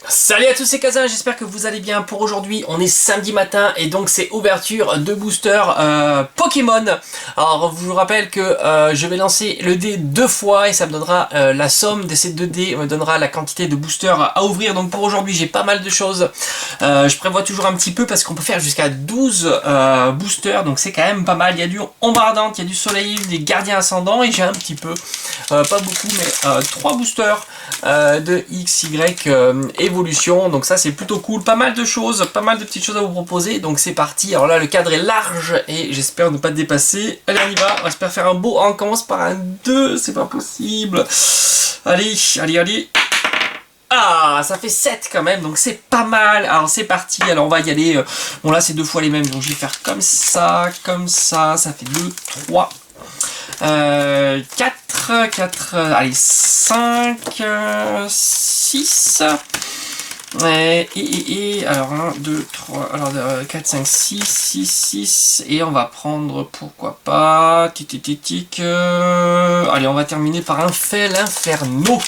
Salut à tous, c'est Kazan, j'espère que vous allez bien. Pour aujourd'hui, on est samedi matin et donc c'est ouverture de booster Pokémon. Alors je vous rappelle que je vais lancer le dé 2 fois et ça me donnera la somme de ces 2 dés, me donnera la quantité de boosters à ouvrir. Donc pour aujourd'hui, j'ai pas mal de choses. Je prévois toujours un petit peu parce qu'on peut faire jusqu'à 12 boosters, donc c'est quand même pas mal. Il y a du ombre ardente, il y a du soleil, des gardiens ascendants et j'ai un petit peu, pas beaucoup, mais 3 boosters de XY évolution, donc ça c'est plutôt cool, pas mal de choses, pas mal de petites choses à vous proposer, donc c'est parti. Alors là le cadre est large et j'espère ne pas dépasser. Allez, on y va, on espère faire un beau, on commence par un 2, c'est pas possible. Allez, allez, allez. Ah, ça fait 7 quand même, donc c'est pas mal. Alors c'est parti, alors on va y aller. Bon là c'est 2 fois les mêmes, donc je vais faire comme ça, ça fait 2, 3. 4, allez, 5, 6, alors 1, 2, 3, alors 4, 5, 6, et on va prendre, pourquoi pas, allez, on va terminer par un Fel Inferno.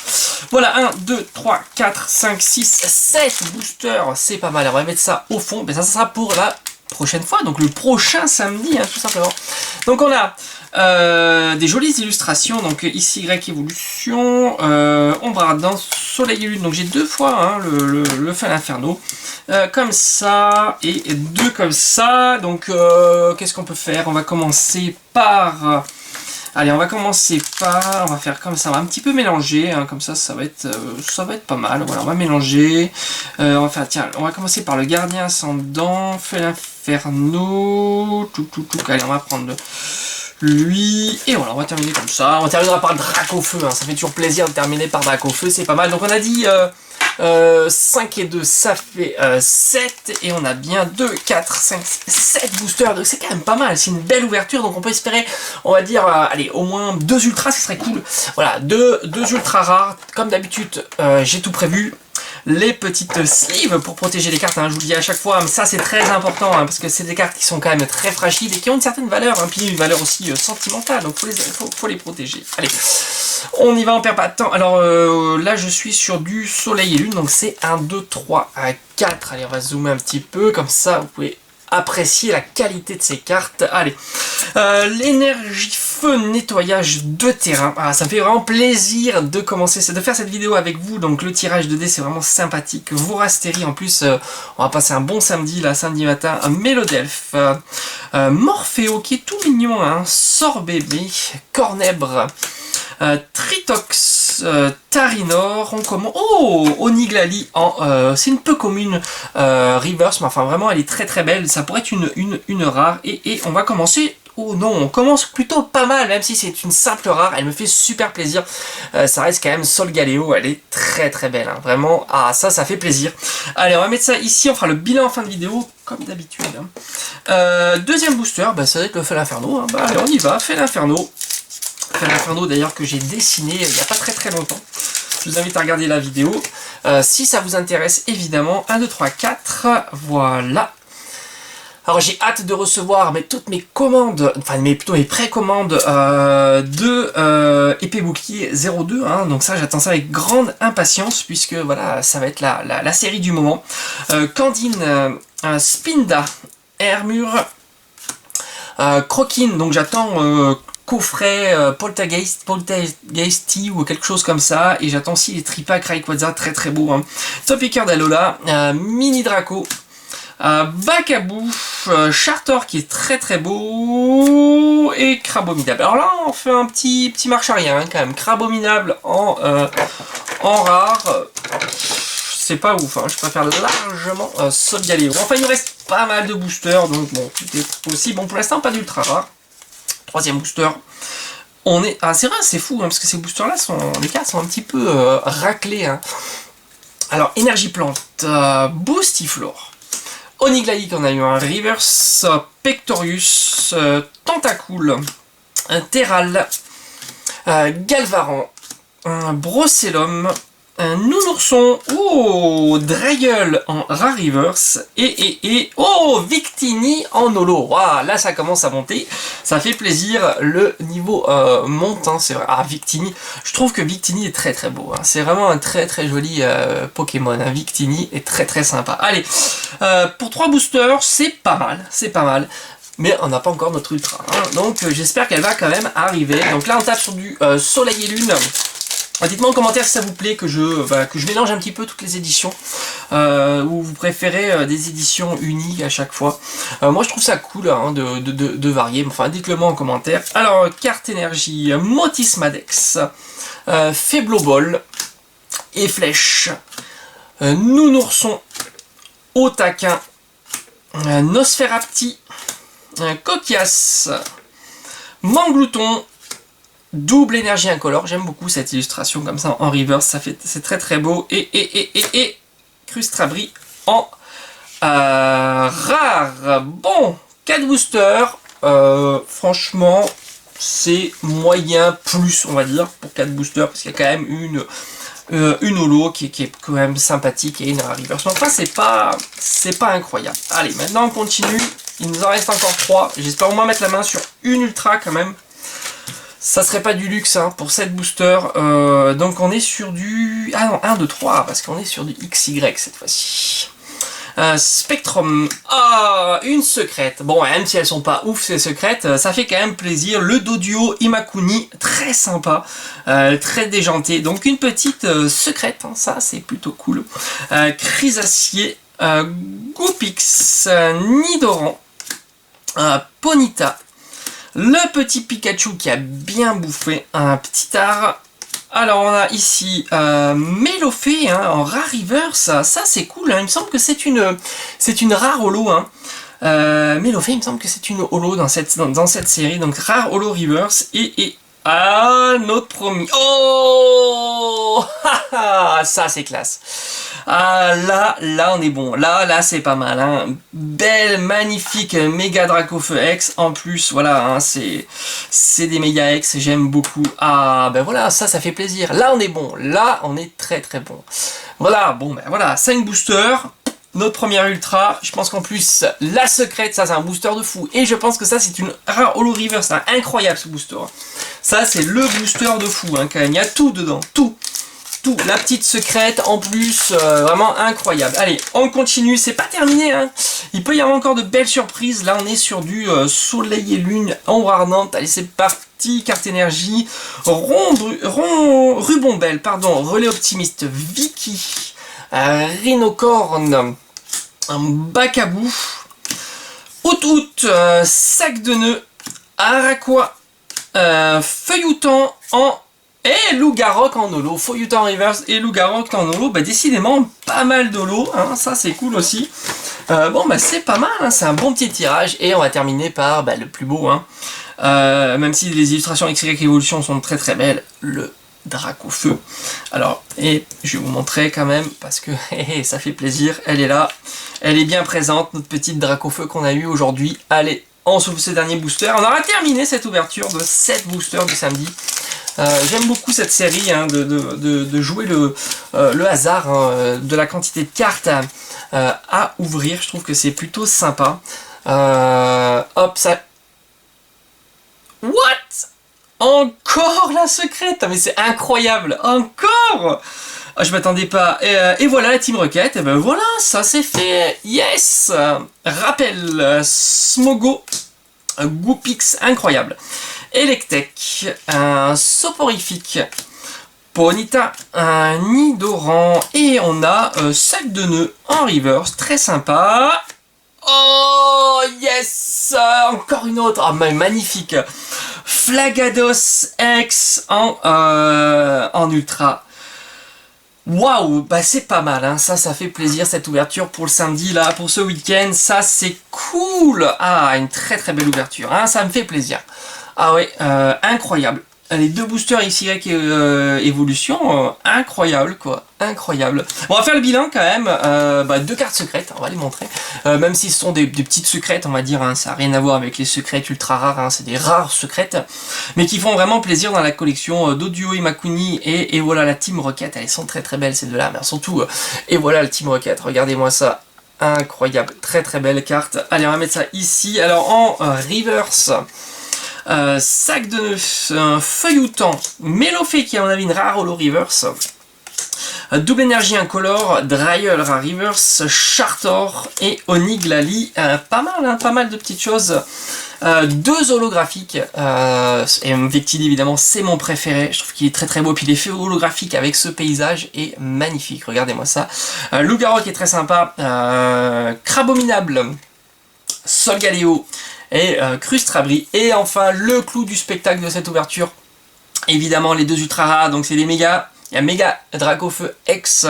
Voilà, 1, 2, 3, 4, 5, 6, 7 boosters, c'est pas mal. On va mettre ça au fond, mais ça sera pour la prochaine fois, donc le prochain samedi, hein, tout simplement. Donc on a des jolies illustrations, donc XY évolution, ombre ardente, soleil et lune, donc j'ai 2 fois hein, le Fel Inferno, comme ça, et 2 comme ça, donc qu'est-ce qu'on peut faire? On va commencer par... allez, on va commencer par, on va faire comme ça, on va un petit peu mélanger, hein, comme ça va être pas mal. Voilà, on va mélanger. On va faire, tiens, on va commencer par le gardien ascendant, Fel Inferno, allez, on va prendre lui, et voilà, on va terminer comme ça. On terminera par le Dracofeu, hein, ça fait toujours plaisir de terminer par Dracofeu, c'est pas mal. Donc on a dit 5 et 2, ça fait 7, et on a bien 2, 4, 5, 7 boosters, donc c'est quand même pas mal, c'est une belle ouverture, donc on peut espérer, on va dire, allez, au moins 2 ultras, ce serait cool. Voilà, 2 ultras rares, comme d'habitude, j'ai tout prévu. Les petites sleeves pour protéger les cartes, hein, je vous le dis à chaque fois, mais ça c'est très important, hein, parce que c'est des cartes qui sont quand même très fragiles et qui ont une certaine valeur, hein, puis une valeur aussi sentimentale, donc faut les protéger. Allez, on y va, on perd pas de temps. Alors là je suis sur du soleil et lune, donc c'est 1, 2, 3, 4, allez on va zoomer un petit peu, comme ça vous pouvez apprécier la qualité de ces cartes. Allez, l'énergie feu nettoyage de terrain. Ah, ça me fait vraiment plaisir de commencer, de faire cette vidéo avec vous. Donc le tirage de dés c'est vraiment sympathique. Vorastérie en plus, on va passer un bon samedi là, samedi matin. Mélodelphe, Morpheo qui est tout mignon, hein. Sorbébé, Cornèbre, Tritox, Tarinor, on commence. Oh, Oniglali en c'est une peu commune reverse, mais enfin vraiment elle est très très belle. Ça pourrait être une rare et on va commencer. Oh non, on commence plutôt pas mal, même si c'est une simple rare, elle me fait super plaisir. Ça reste quand même Solgaleo, elle est très très belle, hein. Vraiment, ah ça fait plaisir. Allez, on va mettre ça ici, on fera le bilan en fin de vidéo, comme d'habitude. Hein. Deuxième booster, bah, ça va être le Fel Inferno, hein. Bah, allez, on y va, Fel Inferno. Fel Inferno d'ailleurs que j'ai dessiné il n'y a pas très longtemps. Je vous invite à regarder la vidéo. Si ça vous intéresse, évidemment, 1, 2, 3, 4, voilà. Alors j'ai hâte de recevoir toutes mes commandes, enfin plutôt mes précommandes de épée bouclier 02, hein, donc ça j'attends ça avec grande impatience puisque voilà ça va être la série du moment. Candine, Spinda, Hermure, Croquine, donc j'attends coffret Poltergeisty ou quelque chose comme ça, et j'attends aussi les Tripac Rayquaza, très beau, hein. Topiqueur d'Alola, Mini Draco, Bacabou, Charter qui est très beau, et Crabominable. Alors là on fait un petit marche arrière, hein, quand même. Crabominable en rare, c'est pas ouf, hein. Je préfère largement Solgaleo. Enfin il nous reste pas mal de boosters, donc bon, tout est possible. Bon, pour l'instant pas d'ultra rare. Troisième booster. On est... Ah c'est vrai, c'est fou, hein, parce que ces boosters là, les cartes sont un petit peu raclées, hein. Alors, énergie plante, Boostiflore, Oniglaic, on a eu un Reverse, Pectorius, Tentacool, un Terral, Galvaran, un Brocellum, un nounourson, oh, Draeul en rare reverse, et oh, Victini en holo. Waouh, là ça commence à monter, ça fait plaisir, le niveau monte, hein, c'est vrai. Ah, Victini, je trouve que Victini est très très beau, hein. C'est vraiment un très très joli Pokémon, hein. Victini est très très sympa. Allez, pour 3 boosters, c'est pas mal, c'est pas mal. Mais on n'a pas encore notre ultra, hein. Donc j'espère qu'elle va quand même arriver. Donc là on tape sur du Soleil et Lune. Dites-moi en commentaire si ça vous plaît que je mélange un petit peu toutes les éditions, ou vous préférez des éditions unies à chaque fois. Moi je trouve ça cool, hein, de varier, enfin dites-le moi en commentaire. Alors, carte énergie, Motis Madex, Faiblobol et Flèche, Nounourson, Otaquin, Nosferapti, Coquias, Manglouton, double énergie incolore. J'aime beaucoup cette illustration comme ça en reverse, c'est très très beau. Et Crustrabri en rare. Bon, 4 boosters. Franchement, c'est moyen plus, on va dire, pour 4 boosters, parce qu'il y a quand même une holo qui est quand même sympathique et une rare reverse. Enfin, c'est pas incroyable. Allez, maintenant on continue. Il nous en reste encore 3. J'espère au moins mettre la main sur une ultra quand même. Ça serait pas du luxe, hein, pour cette booster. Donc on est sur du... Ah non, 1, 2, 3, parce qu'on est sur du XY cette fois-ci. Spectrum. Ah, une secrète. Bon, même si elles sont pas ouf ces secrètes, ça fait quand même plaisir. Le Doduo Imakuni, très sympa, très déjanté. Donc une petite secrète, hein, ça c'est plutôt cool. Chrysacier, Goopix, Nidoran, Ponyta, le petit Pikachu qui a bien bouffé un petit art. Alors on a ici Melofée, hein, en rare reverse, ça c'est cool, hein. Il me semble que c'est une rare holo, hein. Melofée, il me semble que c'est une holo dans cette série, donc rare holo reverse, notre promis. Oh ça c'est classe. Ah là on est bon. Là c'est pas mal, hein. Belle, magnifique méga Dracofeu X. En plus, voilà, hein, c'est des méga X, j'aime beaucoup. Ah ben voilà, ça fait plaisir. Là on est bon. Là on est très très bon. Voilà, bon ben voilà, 5 boosters. Notre première ultra, je pense qu'en plus, la secrète, ça c'est un booster de fou. Et je pense que ça c'est une rare holo reverse, hein. Incroyable ce booster. Ça c'est le booster de fou, hein, quand même. Il y a tout dedans, tout. La petite secrète en plus, vraiment incroyable. Allez, on continue, c'est pas terminé, hein. Il peut y avoir encore de belles surprises. Là on est sur du Soleil et Lune en Warnant. Allez, c'est parti. Carte énergie, Rubombelle, pardon, Relais Optimiste, Vicky, Rhinocorn, Bacabou, Out, Sac de Nœuds, Araquois, Feuilloutant en... Et Lougarok en holo, Feuilloutant en reverse et Lougarok en holo, bah décidément pas mal d'holo, hein, ça c'est cool aussi. Bon bah c'est pas mal, hein, c'est un bon petit tirage, et on va terminer par le plus beau, hein. Même si les illustrations XY Evolution sont très très belles, le Dracofeu. Alors, et je vais vous montrer quand même, parce que ça fait plaisir, elle est là, elle est bien présente, notre petite Dracofeu qu'on a eu aujourd'hui. Allez, on s'ouvre ce dernier booster, on aura terminé cette ouverture de 7 boosters du samedi. J'aime beaucoup cette série, hein, de jouer le hasard, hein, de la quantité de cartes à ouvrir. Je trouve que c'est plutôt sympa. Hop, ça... What? Encore la secrète? Mais c'est incroyable! Encore! Oh, je m'attendais pas. Et voilà la Team Rocket. Et ben voilà, ça c'est fait. Yes! Rappel, Smogo, Goopix, incroyable. Electek, un Soporifique, Ponyta, un Nidoran, et on a Sac de Nœuds en reverse, très sympa. Oh yes, encore une autre, oh, magnifique. Flagados X en ultra. Waouh, bah c'est pas mal, hein. Ça fait plaisir cette ouverture pour le samedi, là, pour ce week-end, ça c'est cool. Ah, une très très belle ouverture, hein. Ça me fait plaisir. Ah ouais, incroyable. les 2 boosters XY évolution, incroyable quoi, incroyable. Bon, on va faire le bilan quand même, 2 cartes secrètes, on va les montrer, même si ce sont des petites secrètes, on va dire, hein, ça n'a rien à voir avec les secrètes ultra rares, hein, c'est des rares secrètes, mais qui font vraiment plaisir dans la collection d'Oduo Imakuni et voilà la Team Rocket, elles sont très très belles ces deux-là, mais surtout, et voilà le Team Rocket, regardez-moi ça. Incroyable, très très belle carte. Allez, on va mettre ça ici. Alors en reverse, sac de feuilletant, Melofé qui est à mon avis une rare holo reverse. Double énergie incolore, Dryel rare reverse, Chartor et Oniglali. Pas mal, hein, pas mal de petites choses. 2 holographiques, et Vectili évidemment c'est mon préféré, je trouve qu'il est très très beau, puis l'effet holographique avec ce paysage est magnifique, regardez-moi ça. Loup-garou qui est très sympa, Crabominable, Solgaleo et Crustrabri, et enfin le clou du spectacle de cette ouverture, évidemment les 2 ultra rares, donc c'est les méga, il y a Méga Dracofeu X,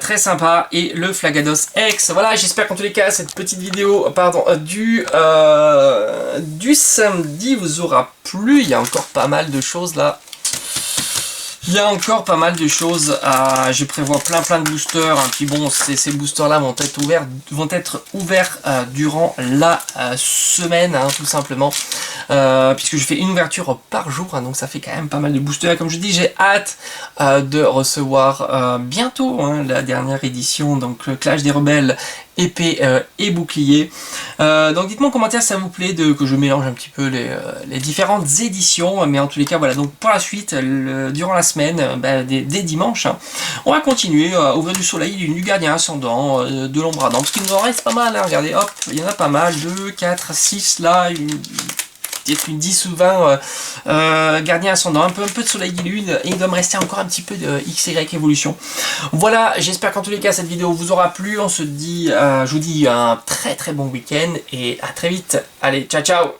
très sympa, et le Flagados X. Voilà, j'espère qu'en tous les cas cette petite vidéo du samedi vous aura plu. Il y a encore pas mal de choses là. Il y a encore pas mal de choses. Je prévois plein de boosters. Hein. Puis bon, ces boosters là vont être ouverts durant la semaine, hein, tout simplement. Puisque je fais une ouverture par jour, hein, donc ça fait quand même pas mal de boosters. Comme je dis, j'ai hâte de recevoir bientôt hein, la dernière édition, donc Clash des Rebelles, épée et bouclier. Donc dites-moi en commentaire si ça vous plaît que je mélange un petit peu les différentes éditions, mais en tous les cas voilà, donc pour la suite, durant la semaine, dès dimanche, hein, on va continuer à ouvrir du soleil, du gardien ascendant, de l'ombre ardente, parce qu'il nous en reste pas mal, hein, regardez, hop, il y en a pas mal, 2, 4, 6 là, peut-être une 10 ou 20 gardiens ascendants, un peu de soleil et lune, et il doit me rester encore un petit peu de XY évolution. Voilà, j'espère qu'en tous les cas cette vidéo vous aura plu, on se dit, je vous dis un très très bon week-end, et à très vite, allez, ciao ciao.